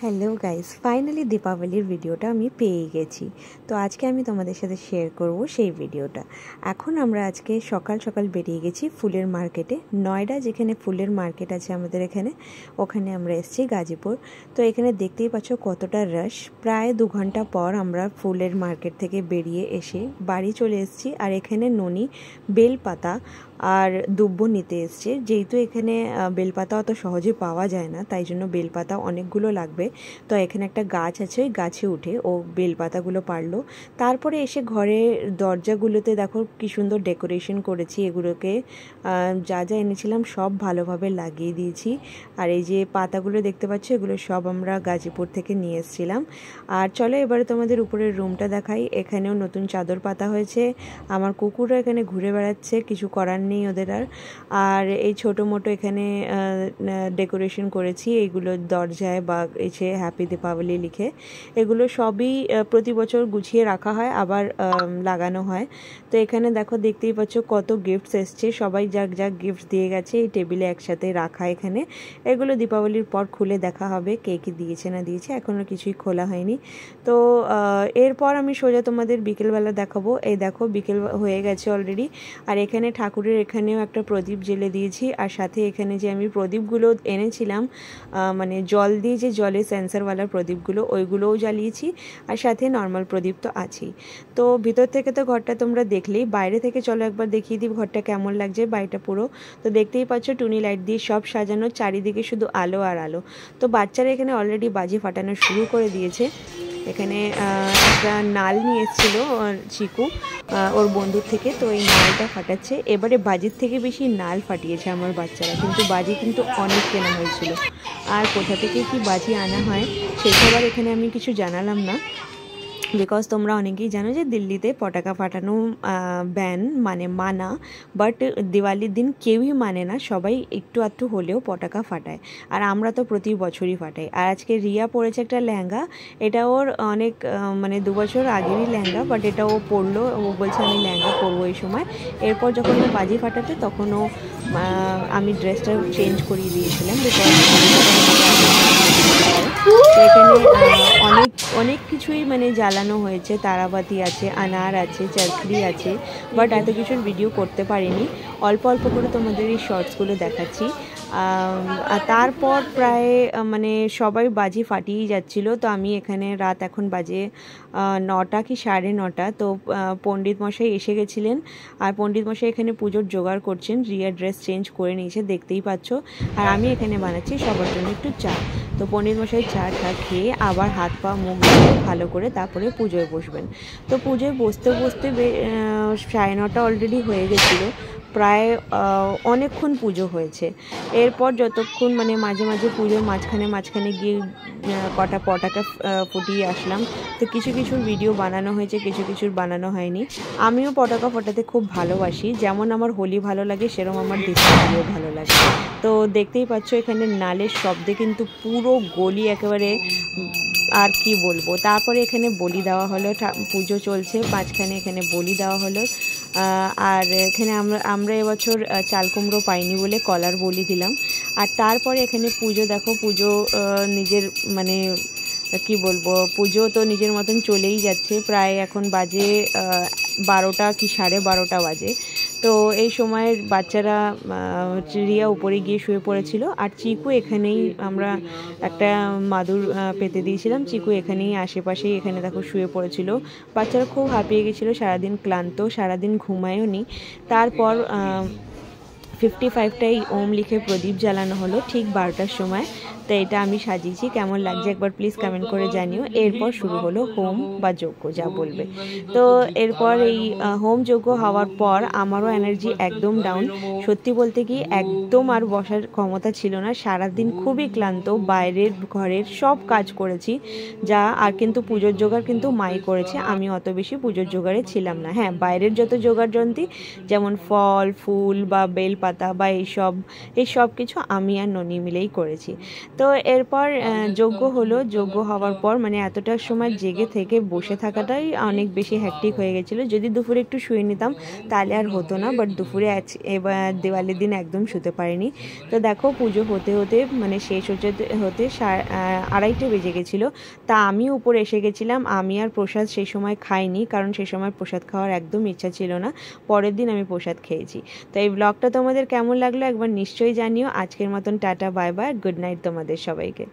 Hello guys, finally দীপাবলির ভিডিওটা আমি পেয়ে গেছি। তো আজকে আমি তোমাদের সাথে শেয়ার করব সেই ভিডিওটা। এখন আমরা আজকে সকাল সকাল বেরিয়ে গেছি ফুলের মার্কেটে। নয়ডা যেখানে ফুলের মার্কেট আছে আমাদের এখানে, ওখানে আমরা এসেছি গাজীপুর। তো এখানে দেখতেই পাচ্ছ কতটা রাশ। প্রায় 2 ঘন্টা পর আমরা ফুলের মার্কেট থেকে বেরিয়ে এসে বাড়ি চলে এসেছি। আর এখানে ননি বেলপাতা আর দুব্ব নিতে এসছে। যেহেতু এখানে বেলপাতা অত সহজে পাওয়া যায় না, তাই জন্য বেলপাতা অনেকগুলো লাগবে। তো এখানে একটা গাছ আছে, ওই গাছে উঠে ও বেলপাতাগুলো পারলো। তারপরে এসে ঘরের দরজাগুলোতে দেখো কি সুন্দর ডেকোরেশন করেছি। এগুলোকে যা যা এনেছিলাম সব ভালোভাবে লাগিয়ে দিয়েছি। আর এই যে পাতাগুলো দেখতে পাচ্ছ, এগুলো সব আমরা গাজীপুর থেকে নিয়ে এসেছিলাম। আর চলো এবারে তোমাদের উপরের রুমটা দেখাই। এখানেও নতুন চাদর পাতা হয়েছে। আমার কুকুররা এখানে ঘুরে বেড়াচ্ছে, কিছু করার নেই ওদের আর এই ছোটো মোটো এখানে ডেকোরেশন করেছি। এইগুলো দরজায় বা এসে হ্যাপি দীপাবলি লিখে, এগুলো সবই প্রতি বছর গুছিয়ে রাখা হয়, আবার লাগানো হয়। তো এখানে দেখো, দেখতেই পাচ্ছ কত গিফটস এসছে। সবাই যাক যাক গিফটস দিয়ে গেছে, এই টেবিলে একসাথে রাখা। এখানে এগুলো দীপাবলির পর খুলে দেখা হবে কে কী দিয়েছে না দিয়েছে, এখনও কিছুই খোলা হয়নি। তো এরপর আমি সোজা তোমাদের বিকেলবেলা দেখাবো। এই দেখো বিকেল হয়ে গেছে অলরেডি। আর এখানে ঠাকুরের এখানেও একটা প্রদীপ জ্বেলে দিয়েছি। আর সাথে এখানে যে আমি প্রদীপগুলো এনেছিলাম, মানে জল দিয়ে যে জলের সেন্সারওয়ালা প্রদীপগুলো, ওইগুলোও জ্বালিয়েছি। আর সাথে নর্মাল প্রদীপ তো আছেই। তো ভিতর থেকে তো ঘরটা তোমরা দেখলেই, বাইরে থেকে চলো একবার দেখিয়ে দিই ঘরটা কেমন লাগছে। বাড়িটা পুরো তো দেখতেই পাচ্ছ টুনি লাইট দিয়ে সব সাজানো, চারিদিকে শুধু আলো আর আলো। তো বাচ্চারা এখানে অলরেডি বাজি ফাটানো শুরু করে দিয়েছে। এখানে একটা নাল নিয়ে এসেছিলো চিকু ওর বন্ধুর থেকে, তো এই নালটা ফাটাচ্ছে। এবারে বাজির থেকে বেশি নাল ফাটিয়েছে আমার বাচ্চারা, কিন্তু বাজি কিন্তু অনেক কেনা হয়েছিল। আর কোথা থেকে কি বাজি আনা হয় সেসব আর এখানে আমি কিছু জানালাম না, বিকজ তোমরা অনেকেই জানো যে দিল্লিতে পটাকা ফাটানো ব্যান, মানে মানা। বাট দিওয়ালির দিন কেউই মানে না, সবাই একটু আধটু হলেও পটাকা ফাটায়। আর আমরা তো প্রতি বছরই ফাটাই। আর আজকে রিয়া পরেছে একটা লেহেঙ্গা, এটা ওর অনেক মানে 2 বছর আগেরই লেহেঙ্গা, বাট এটা ও পরলো। ও বলছে আমি লেহেঙ্গা পরবো এই সময়। এরপর যখন ও বাজি ফাটাতে তখন ও আমি ড্রেসটা চেঞ্জ করিয়ে দিয়েছিলাম, বিকজ এখানে অনেক অনেক কিছুই মানে জ্বালানো হয়েছে। তারাবাতি আছে, আনার আছে, চরখড়ি আছে, বাট এত কিছুর ভিডিও করতে পারিনি। অল্প অল্প করে তোমাদের এই শর্টসগুলো দেখাচ্ছি। আর তারপর প্রায় মানে সবাই বাজি ফাটিয়েই যাচ্ছিলো। তো আমি এখানে রাত এখন বাজে 9টা কি 9:30। তো পণ্ডিত মশাই এসে গেছিলেন। আর পণ্ডিত মশাই এখানে পুজোর জোগাড় করছেন। রিয়া ড্রেস চেঞ্জ করে নিয়েছে, দেখতেই পাচ্ছ। আর আমি এখানে বানাচ্ছি সবার জন্য একটু চা। তো পণ্ডিত মশাই চা খেয়ে আবার হাত পা মুখ ধুয়ে ভালো করে তারপরে পুজোয় বসবেন। তো পুজোয় বসতে বসতে 9:30 অলরেডি হয়ে গেছিলো। প্রায় অনেকক্ষণ পুজো হয়েছে। এরপর যতক্ষণ মানে মাঝে মাঝে পুজোর মাঝখানে গিয়ে কটা পটাকা ফুটিয়ে আসলাম। তো কিছু কিছুর ভিডিও বানানো হয়েছে, কিছু কিছুর বানানো হয়নি। আমিও পটাকা ফোটাতে খুব ভালোবাসি, যেমন আমার হোলি ভালো লাগে সেরকম আমার দীপাবলিও ভালো লাগে। তো দেখতেই পাচ্ছ এখানে নালের শব্দে কিন্তু পুরো গলি একেবারে, আর কি বলবো। তারপরে এখানে বলি দেওয়া হলো, পুজো চলছে মাঝখানে এখানে বলি দেওয়া হলো। আর এখানে আমরা এবছর চাল কুমড়ো পাইনি বলে কলার বলি দিলাম। আর তারপরে এখানে পুজো দেখো, পুজো নিজের মানে কি বলবো, পুজো তো নিজের মতন চলেই যাচ্ছে। প্রায় এখন বাজে 12টা কি 12:30 বাজে। তো এই সময় বাচ্চারা রিয়া উপরে গিয়ে শুয়ে পড়েছিল। আর চিকু এখানেই, আমরা একটা মাদুর পেতে দিয়েছিলাম, চিকু এখানেই আশেপাশেই এখানে দেখো শুয়ে পড়েছিল। বাচ্চারা খুব হাঁপিয়ে গেছিলো, সারাদিন ক্লান্ত, সারাদিন ঘুমায়ও নি। তারপর 55টাই ওম লিখে প্রদীপ জ্বালানো হলো ঠিক 12টার সময়। তো এটা আমি সাজিয়েছি, কেমন লাগছে একবার প্লিজ কমেন্ট করে জানিও। এরপর শুরু হলো হোম বা যজ্ঞ, যা বলবে। তো এরপর এই হোম যজ্ঞ হওয়ার পর আমারও এনার্জি একদম ডাউন। সত্যি বলতে কি একদম আর বসার ক্ষমতা ছিল না। সারাদিন খুবই ক্লান্ত, বাইরের ঘরের সব কাজ করেছি যা। আর কিন্তু পুজোর জোগাড় কিন্তু মাই করেছে, আমি অত বেশি পুজোর জোগাড়ে ছিলাম না। হ্যাঁ, বাইরের যত জোগাড় যন্ত্রী যেমন ফল ফুল বা বেলপাতা বা এই সব কিছু আমি আর ননি মিলেই করেছি। তো এরপর যজ্ঞ হলো, যজ্ঞ হওয়ার পর মানে এতটা সময় জেগে থেকে বসে থাকাটাই অনেক বেশি হ্যাকটিক হয়ে গেছিলো। যদি দুপুরে একটু শুয়ে নিতাম তাহলে আর হতো না, বাট দুপুরে এবার দিওয়ালির দিন একদম শুতে পারিনি। তো দেখো পুজো হতে হতে মানে শেষ হতে হতে 2:30 বেজে গেছিলো। তা আমি উপরে এসে গেছিলাম। আমি আর প্রসাদ সেই সময় খাইনি, কারণ সেই সময় প্রসাদ খাওয়ার একদম ইচ্ছা ছিল না। পরের দিন আমি প্রসাদ খেয়েছি। তো এই ব্লগটা তোমাদের কেমন লাগলো একবার নিশ্চয়ই জানিও। আজকের মতন tata, bye bye, good night তোমাদের সবাইকে।